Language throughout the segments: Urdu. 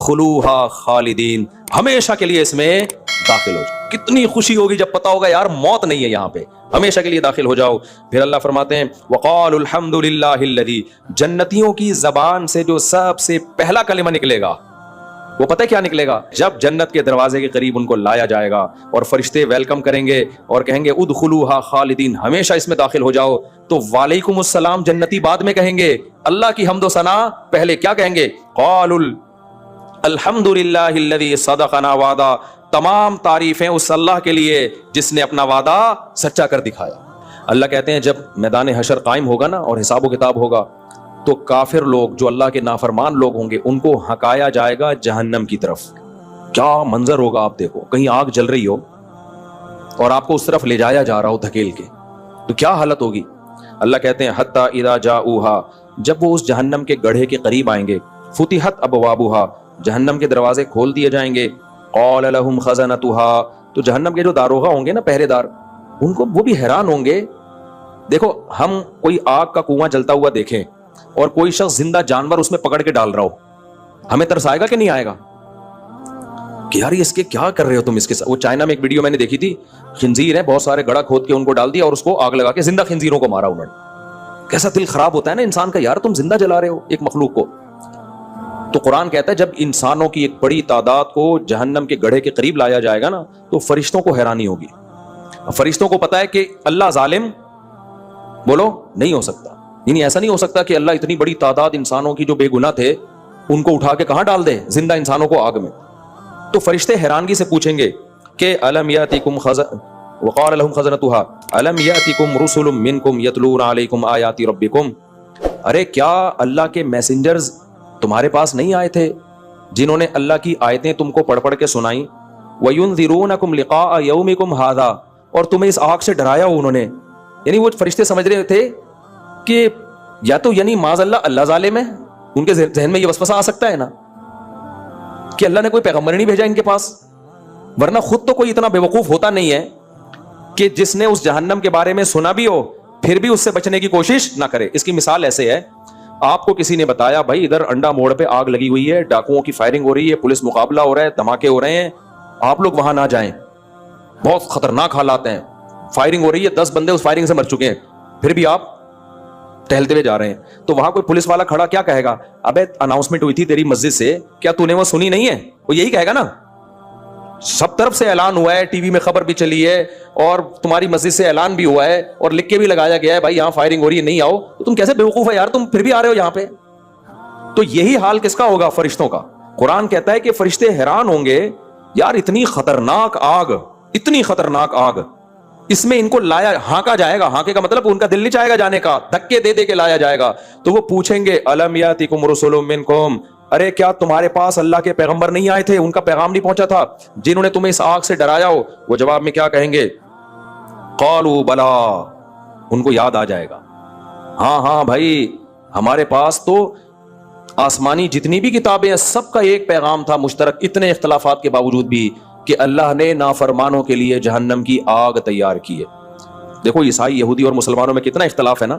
ادخلوها خالدین، ہمیشہ کے لیے اس میں داخل ہو جاؤ۔ کتنی خوشی ہوگی جب پتا ہوگا یار موت نہیں ہے یہاں پہ، ہمیشہ کے لیے داخل ہو جاؤ۔ پھر اللہ فرماتے ہیں وقالوا الحمد للہ الذی، جنتیوں کی زبان سے جو سب سے پہلا کلمہ نکلے گا وہ پتہ ہے کیا نکلے گا؟ جب جنت کے دروازے کے قریب ان کو لایا جائے گا اور فرشتے ویلکم کریں گے اور کہیں گے ادخلوها خالدین، ہمیشہ اس میں داخل ہو جاؤ، تو وعلیکم السلام جنتی بعد میں کہیں گے، اللہ کی حمد و ثنا پہلے کیا کہیں گے؟ قالوا الحمد للہ الذی صدقنا وعدہ، تمام تعریفیں اس اللہ کے لیے جس نے اپنا وعدہ سچا کر دکھایا۔ اللہ کہتے ہیں جب میدان حشر قائم ہوگا نا اور حساب و کتاب ہوگا تو کافر لوگ جو اللہ کے نافرمان لوگ ہوں گے ان کو ہکایا جائے گا جہنم کی طرف۔ کیا منظر ہوگا آپ دیکھو، کہیں آگ جل رہی ہو اور آپ کو اس طرف لے جایا جا رہا ہو دھکیل کے، تو کیا حالت ہوگی؟ اللہ کہتے ہیں حتی اذا جاؤہا، جب وہ اس جہنم کے گڑھے کے قریب آئیں گے، فتحت ابوابہا، جہنم کے دروازے کھول دیے جائیں گے، قال لہم خزنتہا، تو جہنم کے جو داروغہ ہوں گے نا، پہرے دار، ان کو وہ بھی حیران ہوں گے۔ دیکھو ہم کوئی آگ کا کنواں جلتا ہوا دیکھیں اور کوئی شخص زندہ جانور اس میں پکڑ کے ڈال رہا ہو، ہمیں ترس آئے گا کہ نہیں آئے گا کہ یار اس کے کیا کر رہے ہو تم اس کے ساتھ؟ وہ چائنا میں ایک ویڈیو میں نے دیکھی تھی، خنزیر ہیں، بہت سارے گڑھا کھود کے ان کو ڈال دیا اور اس کو آگ لگا کے زندہ خنزیروں کو مارا انہوں نے۔ کیسا دل خراب ہوتا ہے نا انسان کا، یار تم زندہ جلا رہے ہو ایک مخلوق کو۔ تو قرآن کہتا ہے جب انسانوں کی ایک بڑی تعداد کو جہنم کے گڑھے کے قریب لایا جائے گا نا تو فرشتوں کو حیرانی ہوگی۔ فرشتوں کو پتا ہے کہ اللہ ظالم بولو نہیں ہو سکتا، یعنی ایسا نہیں ہو سکتا کہ اللہ اتنی بڑی تعداد انسانوں کی جو بے گناہ تھے ان کو اٹھا کے کہاں ڈال دے؟ زندہ انسانوں کو آگ میں۔ تو فرشتے حیرانگی سے پوچھیں گے کہ الم یاتکم وقال لهم خزنتها الم یاتکم رسل منکم یتلون علیکم آیات ربکم، ارے کیا اللہ کے میسنجرز تمہارے پاس نہیں آئے تھے جنہوں نے اللہ کی آیتیں تم کو پڑھ پڑھ کے سنائیں؟ وَيُنذِرُونَكُمْ لِقَاءَ يَوْمِكُمْ هَذَا، اور تمہیں اس آگ سے ڈرایا ہو انہوں نے۔ یعنی وہ فرشتے سمجھ رہے تھے کہ یا تو یعنی معاذ اللہ ظالم ہے، ان کے ذہن میں یہ وسوسہ آ سکتا ہے نا کہ اللہ نے کوئی پیغمبر نہیں بھیجا ان کے پاس، ورنہ خود تو کوئی اتنا بے وقوف ہوتا نہیں ہے کہ جس نے اس جہنم کے بارے میں سنا بھی ہو پھر بھی اس سے بچنے کی کوشش نہ کرے۔ اس کی مثال ایسے ہے، آپ کو کسی نے بتایا بھائی ادھر انڈا موڑ پہ آگ لگی ہوئی ہے، ڈاکوؤں کی فائرنگ ہو رہی ہے، پولیس مقابلہ ہو رہا ہے، دھماکے ہو رہے ہیں، آپ لوگ وہاں نہ جائیں، بہت خطرناک حالات ہیں، فائرنگ ہو رہی ہے، 10 بندے اس فائرنگ سے مر چکے ہیں، پھر بھی آپ ٹہلتے ہوئے جا رہے ہیں۔ تو وہاں کوئی پولیس والا کھڑا کیا کہے گا؟ ابے اناؤنسمنٹ ہوئی تھی تیری مسجد سے، کیا تو نے وہ سنی نہیں ہے؟ وہ یہی کہے گا نا، سب طرف سے اعلان ہوا ہے، ٹی وی میں خبر بھی چلی ہے اور تمہاری مسجد سے اعلان بھی ہوا ہے اور لکھ کے بھی لگایا گیا ہے بھائی یہاں فائرنگ ہو رہی ہے نہیں آؤ، تو تم کیسے بیوقوف ہے یار، تم پھر بھی آ رہے ہو یہاں پہ۔ تو یہی حال کس کا ہوگا؟ فرشتوں کا۔ قرآن کہتا ہے کہ فرشتے حیران ہوں گے یار اتنی خطرناک آگ، اتنی خطرناک آگ، اس میں ان کو لایا، ہانکا جائے گا، ہانکے کا مطلب ان کا دل نہیں چاہے گا جانے کا، دھکے دے دے کے لایا جائے گا۔ تو وہ پوچھیں گے الم یاتکم رسل منکم، ارے کیا تمہارے پاس اللہ کے پیغمبر نہیں آئے تھے، ان کا پیغام نہیں پہنچا تھا جنہوں نے تمہیں اس آگ سے ڈرایا ہو؟ وہ جواب میں کیا کہیں گے؟ قالوا بلا، ان کو یاد آ جائے گا، ہاں ہاں بھائی ہمارے پاس تو آسمانی جتنی بھی کتابیں ہیں سب کا ایک پیغام تھا مشترک، اتنے اختلافات کے باوجود بھی، کہ اللہ نے نافرمانوں کے لیے جہنم کی آگ تیار کی ہے۔ دیکھو عیسائی، یہودی اور مسلمانوں میں کتنا اختلاف ہے نا،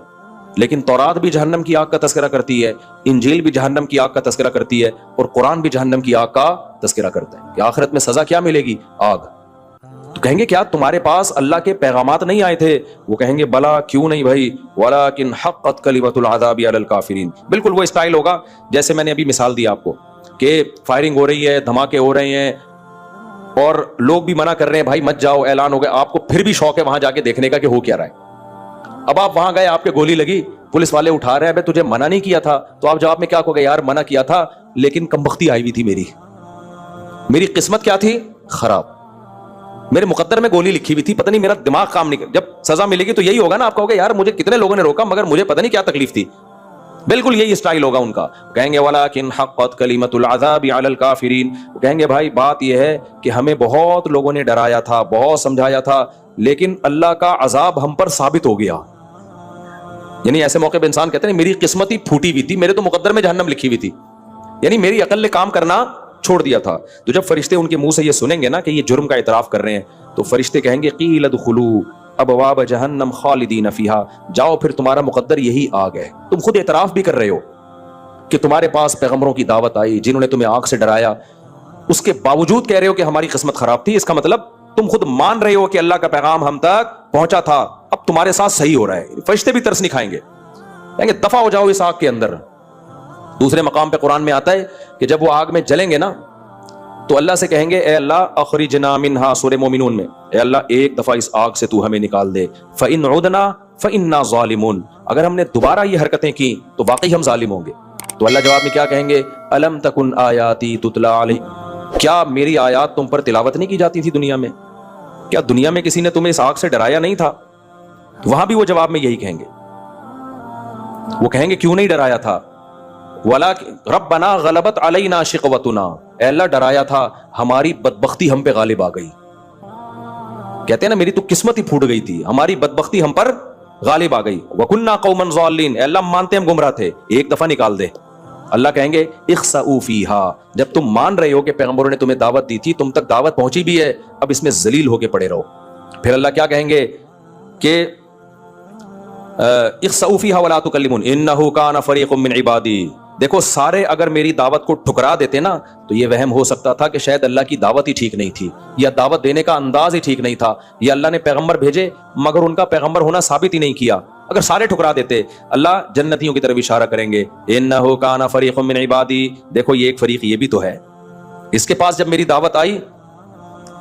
لیکن تورات بھی جہنم کی آگ کا تذکرہ کرتی ہے، انجیل بھی جہنم کی آگ کا تذکرہ کرتی ہے، اور قرآن بھی جہنم کی آگ کا تذکرہ کرتا ہے کہ آخرت میں سزا کیا ملے گی؟ آگ۔ تو کہیں گے کیا تمہارے پاس اللہ کے پیغامات نہیں آئے تھے؟ وہ کہیں گے بلا، کیوں نہیں بھائی، وَلَكِنْ حَقَّتْ كَلِمَةُ الْعَذَابِ عَلَى الْكَافِرِينَ۔ بالکل وہ اسٹائل ہوگا جیسے میں نے ابھی مثال دی آپ کو کہ فائرنگ ہو رہی ہے، دھماکے ہو رہے ہیں اور لوگ بھی منع کر رہے ہیں بھائی مت جاؤ، اعلان ہو گیا، آپ کو پھر بھی شوق ہے وہاں جا کے دیکھنے کا کہ ہو کیا رہا ہے۔ اب آپ وہاں گئے، آپ کے گولی لگی، پولیس والے اٹھا رہے ہیں، تجھے منع نہیں کیا تھا، تو آپ جواب میں کیا کہو گے؟ یار منع کیا تھا لیکن کمبختی آئی ہوئی تھی، میری قسمت کیا تھی؟ خراب، میرے مقدر میں گولی لکھی ہوئی تھی، پتہ نہیں میرا دماغ کام نہیں کر۔ جب سزا ملے گی تو یہی ہوگا نا، آپ کہو گے یار مجھے کتنے لوگوں نے روکا مگر مجھے پتہ نہیں کیا تکلیف تھی۔ بالکل یہی اسٹائل ہوگا ان کا، کہیں گے وَلَكِنْ حَقَّتْ كَلِمَةُ الْعَذَابِ عَلَى الْكَافِرِينَ۔ کہیں گے بھائی بات یہ ہے کہ ہمیں بہت لوگوں نے ڈرایا تھا، بہت سمجھایا تھا، لیکن اللہ کا عذاب ہم پر ثابت ہو گیا۔ یعنی ایسے موقع پہ انسان کہتے ہیں میری قسمت ہی پھوٹی ہوئی تھی، میرے تو مقدر میں جہنم لکھی ہوئی تھی، یعنی میری عقل نے کام کرنا چھوڑ دیا تھا۔ تو جب فرشتے ان کے منہ سے یہ سنیں گے نا کہ یہ جرم کا اعتراف کر رہے ہیں، تو فرشتے کہیں گے قیل ادخلوا ابواب جہنم خالدین فیہا، جاؤ پھر تمہارا مقدر یہی آگ ہے، تم خود اعتراف بھی کر رہے ہو۔ کہ تمہارے پاس پیغمبروں کی دعوت آئی جنہوں نے تمہیں آگ سے ڈرایا, اس کے باوجود کہہ رہے ہو کہ ہماری قسمت خراب تھی. اس کا مطلب تم خود مان رہے ہو کہ اللہ کا پیغام ہم تک پہنچا تھا, اب تمہارے ساتھ صحیح ہو رہا ہے. فرشتے بھی ترس نہیں کھائیں گے, کہیں گے دفع ہو جاؤ اس آگ کے اندر. دوسرے مقام پہ قرآن میں آتا ہے کہ جب وہ آگ میں جلیں گے نا تو اللہ سے کہیں گے اے اللہ اخرجنا منہا, سورہ مومنون میں, اے اللہ ایک دفعہ اس آگ سے تو ہمیں نکال دے. فإن عدنا فإنا ظالمون, اگر ہم نے دوبارہ یہ حرکتیں کی تو واقعی ہم ظالم ہوں گے. تو اللہ جواب میں کیا کہیں گے, الم تکن آیاتی تتلا علی, کیا میری آیات تم پر تلاوت نہیں کی جاتی تھی دنیا میں؟ کیا دنیا میں کسی نے تمہیں اس آگ سے ڈرایا نہیں تھا؟ وہاں بھی وہ جواب میں یہی کہیں گے, وہ کہیں گے کیوں نہیں ڈرایا تھا, ربنا غلبت علینا شقوتنا, اے اللہ ڈرایا تھا ہماری بدبختی ہم پہ غالب آ گئی. کہتے ہیں نا میری تو قسمت ہی پھوٹ گئی تھی, ہماری بدبختی ہم پر غالب آ گئی. وکنا قوما ضالین, اے اللہ مانتے ہم گمراہ تھے, ایک دفعہ نکال دے. اللہ کہیں گے اخسؤوا فیہا, جب تم مان رہے ہو کہ پیغمبروں نے تمہیں دعوت دی تھی, تم تک دعوت پہنچی بھی ہے, اب اس میں ذلیل ہو کے پڑے رہو. پھر اللہ کیا کہیں گے کہ اخسؤوا فیہا ولا تکلمون انہ کان فریق من عبادی. دیکھو سارے اگر میری دعوت کو ٹھکرا دیتے نا تو یہ وہم ہو سکتا تھا کہ شاید اللہ کی دعوت ہی ٹھیک نہیں تھی, یا دعوت دینے کا انداز ہی ٹھیک نہیں تھا, یا اللہ نے پیغمبر بھیجے مگر ان کا پیغمبر ہونا ثابت ہی نہیں کیا. اگر سارے ٹھکرا دیتے, اللہ جنتیوں کی طرف اشارہ کریں گے انہ کان فریق من عبادی, دیکھو یہ ایک فریق یہ بھی تو ہے, اس کے پاس جب میری دعوت آئی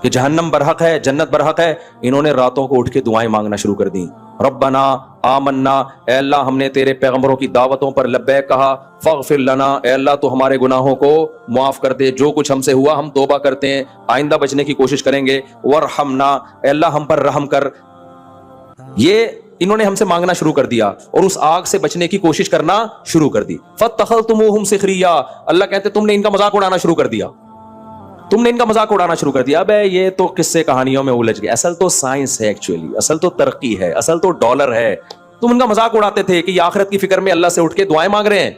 کہ جہنم برحق ہے جنت برحق ہے, انہوں نے راتوں کو اٹھ کے دعائیں مانگنا شروع کر دیں. ربنا آمنا, اے اللہ ہم نے تیرے پیغمبروں کی دعوتوں پر لبیک کہا, فاغفر لنا, اے اللہ تو ہمارے گناہوں کو معاف کر دے, جو کچھ ہم سے ہوا ہم توبہ کرتے ہیں, آئندہ بچنے کی کوشش کریں گے. ورحمنا, اے اللہ ہم پر رحم کر. یہ انہوں نے ہم سے مانگنا شروع کر دیا اور اس آگ سے بچنے کی کوشش کرنا شروع کر دی. فاتخذتموہم سخریا, اللہ کہتے تم نے ان کا مذاق اڑانا شروع کر دیا, تم نے ان کا مذاق اڑانا شروع کر دیا. اب یہ تو قصے کہانیوں میں الجھ گئے, اصل تو سائنس ہے, ایکچولی اصل تو ترقی ہے, اصل تو ڈالر ہے. تم ان کا مذاق اڑاتے تھے کہ یہ آخرت کی فکر میں اللہ سے اٹھ کے دعائیں مانگ رہے ہیں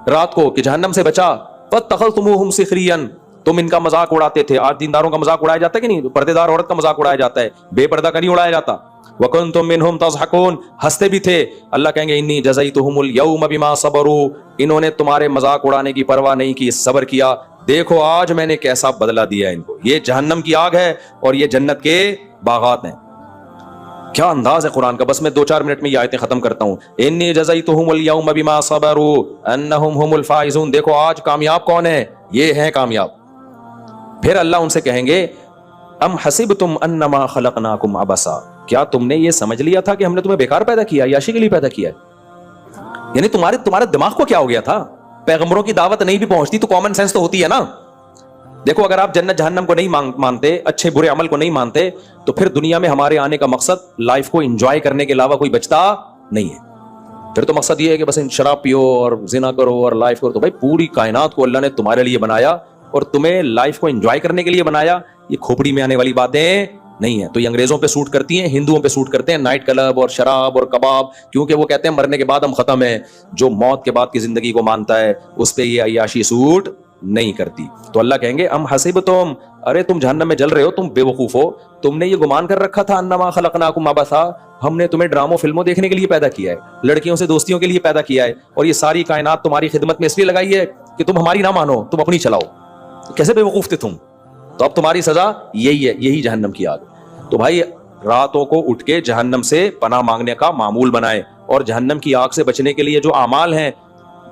رات کو کہ جہنم سے بچا. فاتخذتموہم سخریا, تم ان کا مذاق اڑاتے تھے. آج دینداروں کا مذاق اڑایا جاتا ہے کہ نہیں؟ پردے دار عورت کا مذاق اڑایا جاتا ہے, بے پردہ کا نہیں اڑایا جاتا. وکنتم منہم تضحکون, ہنستے بھی تھے. اللہ کہیں گے انی جزیتہم الیوم بما صبروا, انہوں نے تمہارے مذاق اڑانے کی پرواہ نہیں کی, صبر کیا. دیکھو آج میں نے کیسا بدلہ دیا ان کو. یہ جہنم کی آگ ہے اور یہ جنت کے باغات ہیں. کیا انداز ہے قرآن کا. بس میں 2-4 منٹ میں یہ آیتیں ختم کرتا ہوں. انی جزیتہم الیوم بما صبروا انہم هم الفائزون. دیکھو آج کامیاب کون ہے؟ یہ ہیں کامیاب. پھر اللہ ان سے کہیں گے ام حسبتم انما خلقناکم عبثا, کیا تم نے یہ سمجھ لیا تھا کہ ہم نے تمہیں بیکار پیدا کیا, عیاشی کے لیے پیدا کیا ہے؟ یعنی تمہارے دماغ کو کیا ہو گیا تھا؟ پیغمبروں کی دعوت نہیں بھی پہنچتی تو کامن سینس تو ہوتی ہے نا. دیکھو اگر آپ جنت جہنم کو نہیں مانتے, اچھے برے عمل کو نہیں مانتے, تو پھر دنیا میں ہمارے آنے کا مقصد لائف کو انجوائے کرنے کے علاوہ کوئی بچتا نہیں ہے. پھر تو مقصد یہ ہے کہ بس شراب پیو اور زنا کرو اور لائف کرو. تو بھائی پوری کائنات کو اللہ نے تمہارے لیے بنایا اور تمہیں لائف کو انجوائے کرنے کے لیے بنایا. یہ کھوپڑی میں آنے والی باتیں نہیں ہے. تو یہ انگریزوں پہ سوٹ کرتی ہیں, ہندوؤں پہ سوٹ کرتے ہیں, نائٹ کلب اور شراب اور کباب, کیونکہ وہ کہتے ہیں مرنے کے بعد ہم ختم ہیں. جو موت کے بعد کی زندگی کو مانتا ہے اس پہ یہ عیاشی سوٹ نہیں کرتی. تو اللہ کہیں گے ام حسبتم, ارے تم جہنم میں جل رہے ہو, تم بے وقوف ہو, تم نے یہ گمان کر رکھا تھا انما خلقناکم عبثا, ہم نے تمہیں ڈراموں فلموں دیکھنے کے لیے پیدا کیا ہے, لڑکیوں سے دوستیوں کے لیے پیدا کیا ہے, اور یہ ساری کائنات تمہاری خدمت میں اس لیے لگائی ہے کہ تم ہماری نہ مانو, تم اپنی چلاؤ. کیسے بے وقوف تھے تم؟ تو اب تمہاری سزا یہی ہے, یہی جہنم کی آگ. تو بھائی راتوں کو اٹھ کے جہنم سے پناہ مانگنے کا معمول بنائے, اور جہنم کی آگ سے بچنے کے لیے جو اعمال ہیں,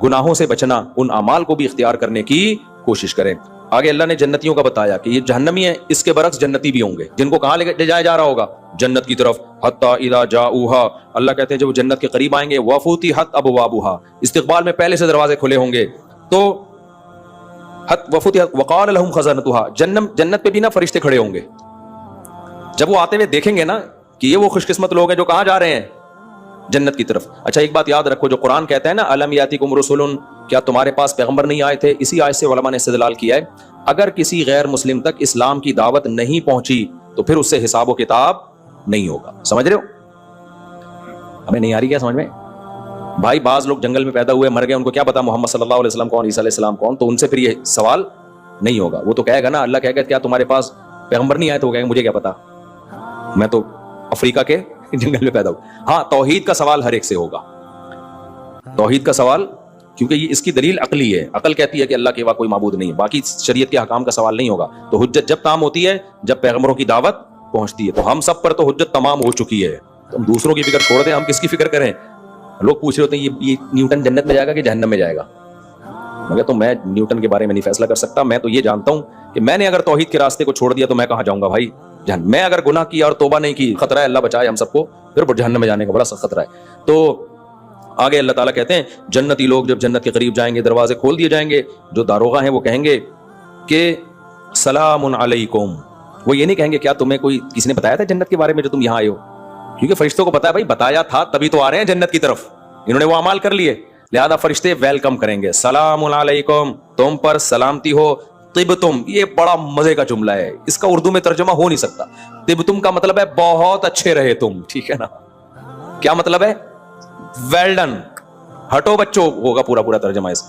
گناہوں سے بچنا, ان اعمال کو بھی اختیار کرنے کی کوشش کریں. آگے اللہ نے جنتیوں کا بتایا کہ یہ جہنمی ہیں, اس کے برعکس جنتی بھی ہوں گے, جن کو کہاں لے جایا جا رہا ہوگا؟ جنت کی طرف. حتی اذا جاؤہا, اللہ کہتے ہیں جب وہ جنت کے قریب آئیں گے, وفتحت ابوابہا, استقبال میں پہلے سے دروازے کھلے ہوں گے. تو وفتحت وقال لهم خزنتہا, جنت پہ بھی نا فرشتے کھڑے ہوں گے. جب وہ آتے ہوئے دیکھیں گے نا کہ یہ وہ خوش قسمت لوگ ہیں جو کہاں جا رہے ہیں؟ جنت کی طرف. اچھا ایک بات یاد رکھو, جو قرآن کہتا ہے نا الم یاتکم رسل, کیا تمہارے پاس پیغمبر نہیں آئے تھے؟ اسی آیت سے علماء نے استدلال کیا ہے, اگر کسی غیر مسلم تک اسلام کی دعوت نہیں پہنچی تو پھر اس سے حساب و کتاب نہیں ہوگا. سمجھ رہے ہو؟ ہمیں نہیں آ رہی کیا سمجھ میں؟ بھائی بعض لوگ جنگل میں پیدا ہوئے, مر گئے, ان کو کیا پتا محمد صلی اللہ علیہ وسلم کون, عیسیٰ علیہ السلام کون, تو ان سے پھر یہ سوال نہیں ہوگا. وہ تو کہے گا نا, اللہ کہے گا کیا تمہارے پاس پیغمبر نہیں آئے؟ تو وہ کہے گا مجھے کیا پتا, میں تو افریقہ کے جنگل میں پیدا ہوں. ہاں توحید کا سوال ہر ایک سے ہوگا, توحید کا سوال کیونکہ یہ اس کی دلیل عقلی ہے. عقل کہتی ہے کہ اللہ کے سوا کوئی معبود نہیں ہے, باقی شریعت کے احکام کا سوال نہیں ہوگا. تو حجت جب تمام ہوتی ہے جب پیغمبروں کی دعوت پہنچتی ہے. تو ہم سب پر تو حجت تمام ہو چکی ہے, تو ہم دوسروں کی فکر چھوڑ دیں, ہم کس کی فکر کریں. لوگ پوچھ رہے ہوتے ہیں یہ نیوٹن جنت میں جائے گا کہ جہنم میں جائے گا. مگر تو میں نیوٹن کے بارے میں نہیں فیصلہ کر سکتا. میں تو یہ جانتا ہوں کہ میں نے اگر توحید کے راستے کو چھوڑ دیا تو میں کہاں جاؤں گا بھائی, جہنم. میں اگر گناہ کیا اور توبہ نہیں کی, خطرہ ہے, اللہ بچائے ہم سب کو, پھر جہنم میں جانے کا بڑا سخت خطرہ ہے. تو آگے اللہ تعالیٰ کہتے ہیں جنتی لوگ جب جنت کے قریب جائیں گے دروازے کھول دیے جائیں گے, جو داروغہ ہیں وہ کہیں گے کہ سلام علیکم. وہ یہ نہیں کہیں گے کیا تمہیں کوئی کسی نے بتایا تھا جنت کے بارے میں جو تم یہاں آئے ہو, کیونکہ فرشتوں کو پتا ہے بھائی بتایا تھا تبھی تو آ رہے ہیں جنت کی طرف, انہوں نے وہ اعمال کر لیے, لہذا فرشتے ویلکم کریں گے. سلام علیکم, تم پر سلامتی ہو. طبتم, یہ بڑا مزے کا جملہ ہے, اس کا اردو میں ترجمہ ہو نہیں سکتا. طبتم کا مطلب ہے بہت اچھے رہے تم, ٹھیک ہے نا. کیا مطلب ہے؟ ویل ڈن, ہٹو بچوں ہوگا پورا ترجمہ اس.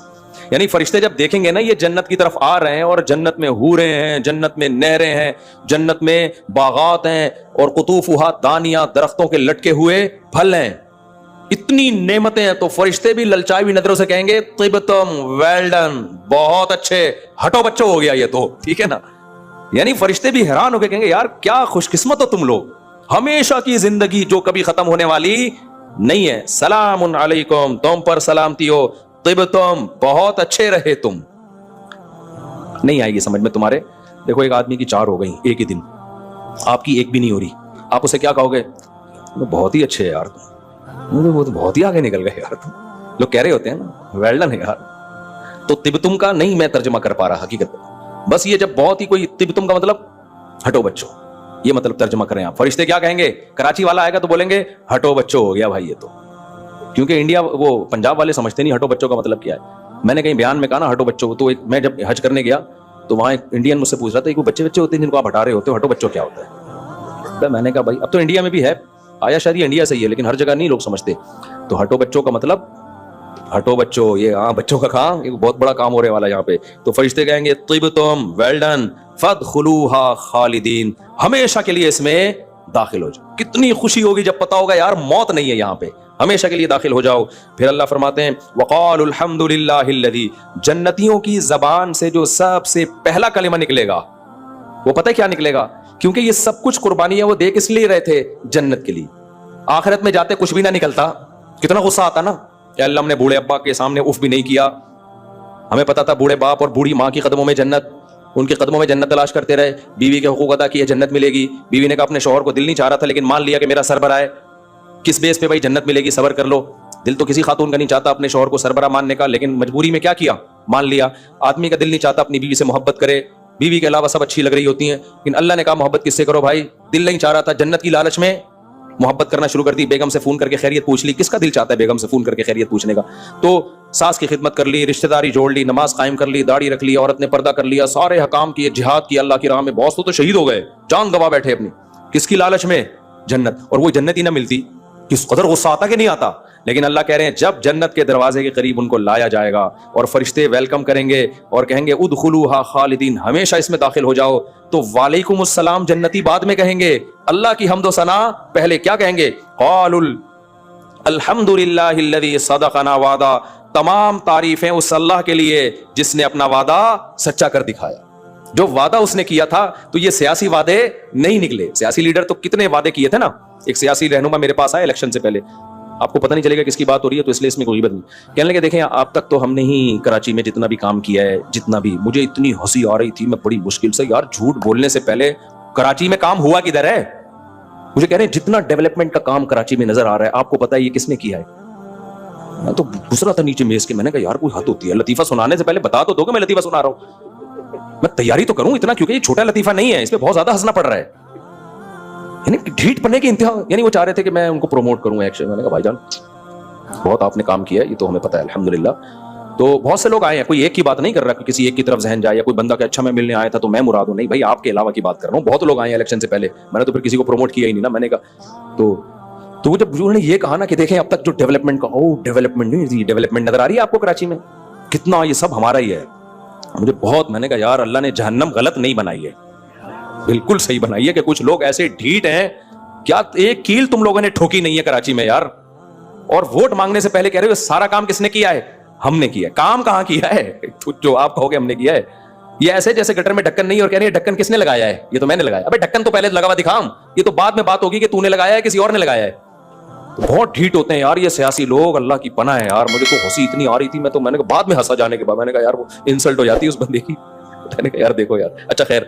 یعنی فرشتے جب دیکھیں گے نا یہ جنت کی طرف آ رہے ہیں, اور جنت میں حوریں ہیں, جنت میں نہریں ہیں, جنت میں باغات ہیں, اور قطوفہا دانیاں, درختوں کے لٹکے ہوئے پھل ہیں, اتنی نعمتیں ہیں, تو فرشتے بھی للچائی ہوئی نظروں سے کہیں گے طبتم, ویل ڈن, بہت اچھے, ہٹو بچوں ہو گیا یہ تو, ٹھیک ہے نا. یعنی فرشتے بھی حیران ہو کے کہیں گے یار کیا خوش قسمت ہو تم لوگ, ہمیشہ کی زندگی جو کبھی ختم ہونے والی نہیں ہے. سلام علیکم, تم پر سلامتی ہو. طبتم, بہت اچھے رہے تم. نہیں آئے گی سمجھ میں تمہارے. دیکھو ایک آدمی کی 4 ہو گئی ایک ہی دن, آپ کی ایک بھی نہیں ہو رہی, آپ اسے کیا کہو گے؟ بہت ہی اچھے یار تم, وہ تو بہت ہی آگے نکل گئے یار تم. لوگ کہہ رہے ہوتے ہیں نا ویل ڈن ہے یار. تو طبتم کا نہیں میں ترجمہ کر پا رہا حقیقت, بس یہ جب بہت ہی کوئی طبتم کا مطلب ہٹو بچوں, یہ مطلب ترجمہ کریں آپ. فرشتے کیا کہیں گے؟ کراچی والا آئے گا تو بولیں گے ہٹو بچوں ہو گیا بھائی یہ تو, کیونکہ انڈیا وہ پنجاب والے سمجھتے نہیں ہٹو بچوں کا مطلب کیا ہے. میں نے کہیں بیان میں کہا نا ہٹو بچوں, تو میں جب حج کرنے گیا تو وہاں ایک انڈین مجھ سے پوچھ رہا تھا کہ بچے ہوتے ہیں جن کو آپ ہٹا رہے ہوتے ہو, ہٹو بچوں کیا ہوتا ہے؟ میں نے کہا بھائی اب تو انڈیا میں بھی ہے, آیا شاید یہ انڈیا سے ہی ہے, لیکن ہر جگہ نہیں لوگ سمجھتے. تو ہٹو بچوں کا مطلب ہٹو بچوں, یہ ہاں بچوں کا کام, ایک بہت بڑا کام ہو رہے والا یہاں پہ. تو فرشتے کہیں گے طبتم, ویل ڈن, فادخلوها خالدین, ہمیشہ کے لیے اس میں داخل ہو جاؤ. کتنی خوشی ہوگی جب پتا ہوگا یار موت نہیں ہے یہاں پہ, ہمیشہ کے لیے داخل ہو جاؤ. پھر اللہ فرماتے ہیں وقالوا الحمد للہ الذی, جنتیوں کی زبان سے جو سب سے پہلا کلمہ نکلے گا وہ پتہ ہے کیا نکلے گا؟ کیونکہ یہ سب کچھ قربانیاں وہ دے کس لیے رہے تھے؟ جنت کے لیے. آخرت میں جاتے کچھ بھی نہ نکلتا, کتنا غصہ آتا نا کہ اللہ ہم نے بوڑھے ابا کے سامنے اف بھی نہیں کیا, ہمیں پتا تھا بوڑھے باپ اور بوڑھی ماں کی قدموں میں جنت, ان کے قدموں میں جنت تلاش کرتے رہے, بیوی کے حقوق ادا کیے جنت ملے گی. بیوی نے کہا اپنے شوہر کو دل نہیں چاہ رہا تھا لیکن مان لیا کہ میرا سربراہ ہے, کس بیس پہ بھائی جنت ملے گی, صبر کر لو. دل تو کسی خاتون کا نہیں چاہتا اپنے شوہر کو سربراہ ماننے کا, لیکن مجبوری میں کیا کیا, مان لیا. آدمی کا دل نہیں چاہتا اپنی بیوی سے محبت کرے, بیوی کے علاوہ سب اچھی لگ رہی ہوتی ہیں, لیکن اللہ نے کہا محبت کس سے کرو بھائی, دل نہیں چاہ رہا تھا, جنت کی لالچ میں محبت کرنا شروع کر دی. بیگم سے فون کر کے خیریت پوچھ لی, کس کا دل چاہتا ہے بیگم سے فون کر کے خیریت پوچھنے کا؟ تو ساس کی خدمت کر لی, رشتہ داری جوڑ لی, نماز قائم کر لی, داڑھی رکھ لی, عورت نے پردہ کر لیا, سارے حکام کیے, جہاد کیا اللہ کی راہ میں. بہت تو شہید ہو گئے, جان گوا بیٹھے اپنی, کس کی لالچ میں؟ جنت. اور وہ جنت ہی نہ ملتی, کس قدر غصہ آتا کہ نہیں آتا. لیکن اللہ کہہ رہے ہیں جب جنت کے دروازے کے قریب ان کو لایا جائے گا اور فرشتے ویلکم کریں گے اور کہیں گے ادخلوها خالدین, ہمیشہ اس میں داخل ہو جاؤ, تو وعلیکم السلام جنتی بعد میں کہیں گے, اللہ کی حمد و ثنا پہلے. کیا کہیں گے؟ قالوا الحمد للہ الذی صدقنا وعدہ, تمام تعریفیں اس اللہ کے لیے جس نے اپنا وعدہ سچا کر دکھایا. جو وعدہ اس نے کیا تھا, تو یہ سیاسی وعدے نہیں نکلے. سیاسی لیڈر تو کتنے وعدے کیے تھے نا. ایک سیاسی رہنما میرے پاس آیا الیکشن سے پہلے, آپ کو پتہ نہیں چلے گا کس کی بات ہو رہی ہے, تو اس لیے اس میں کوئی غیبت نہیں. کہنے لگے دیکھیں آپ تک تو ہم نے ہی کراچی میں جتنا بھی کام کیا ہے, جتنا بھی, مجھے اتنی ہنسی آ رہی تھی, میں بڑی مشکل سے یار جھوٹ بولنے سے پہلے, کراچی میں کام ہوا کدھر ہے؟ مجھے کہہ رہے ہیں جتنا ڈیولپمنٹ کا کام کراچی میں نظر آ رہا ہے آپ کو پتہ ہے یہ کس نے کیا ہے؟ میں تو گزرا تھا نیچے میز کے, میں نے کہا یار کوئی حد ہوتی ہے, لطیفہ سنانے سے پہلے بتا تو دو کہ میں لطیفہ سنا رہا ہوں, میں تیاری تو کروں اتنا, کیونکہ یہ چھوٹا لطیفہ نہیں ہے, اس پہ بہت زیادہ ہنسنا پڑ رہا ہے. یعنی ڈھیٹ پڑنے کی انتہا. یعنی وہ چاہ رہے تھے کہ میں ان کو پروموٹ کروں ایکشن. میں نے کہا بھائی جان بہت آپ نے کام کیا ہے, یہ تو ہمیں پتہ ہے الحمدللہ. تو بہت سے لوگ آئے ہیں, کوئی ایک کی بات نہیں کر رہا کہ کسی ایک کی طرف ذہن جائے, یا کوئی بندہ کہ اچھا میں ملنے آیا تھا تو میں مراد ہوں, نہیں بھائی آپ کے علاوہ کی بات کر رہا ہوں. بہت لوگ آئے ہیں الیکشن سے پہلے, میں نے تو پھر کسی کو پروموٹ کیا ہی نہیں نا. میں نے کہا تو وہ جب انہوں نے یہ کہا نا کہ دیکھیں اب تک جو ڈیولپمنٹ کا, ڈیولپمنٹ نہیں, ڈیولپمنٹ نظر آ رہی ہے آپ کو کراچی میں کتنا, یہ سب ہمارا ہی ہے. مجھے بہت, میں نے کہا یار اللہ نے جہنم غلط نہیں بنائی ہے, بالکل صحیح بنائی ہے. کہ کچھ لوگ ایسے ڈھیٹ ہیں, کیا ایک کیل تم لوگوں نے ٹھوکی نہیں ہے کراچی میں یار, اور ووٹ مانگنے سے پہلے کہہ رہے ہو سارا کام کس نے کیا ہے, ہم نے کیا. کام کہاں کیا ہے جو آپ کہو گے ہم نے کیا ہے؟ یہ ایسے جیسے گٹر میں ڈھکن نہیں اور کہہ رہے ہیں ڈھکن کس نے لگایا ہے؟ یہ تو میں نے لگایا. ابے ڈھکن تو پہلے لگا ہوا دکھاؤں, یہ تو بعد میں بات ہوگی کہ تو نے لگایا ہے کسی اور نے لگایا ہے. بہت ڈھیٹ ہوتے ہیں یار یہ سیاسی لوگ, اللہ کی پناہ ہے یار. مجھے تو ہنسی اتنی آ رہی تھی, میں نے کہا بعد میں ہنسا جانے کے بعد میں نے کہا یار وہ انسلٹ ہو جاتی ہے اس بندے کی. میں نے کہا یار دیکھو یار. اچھا خیر.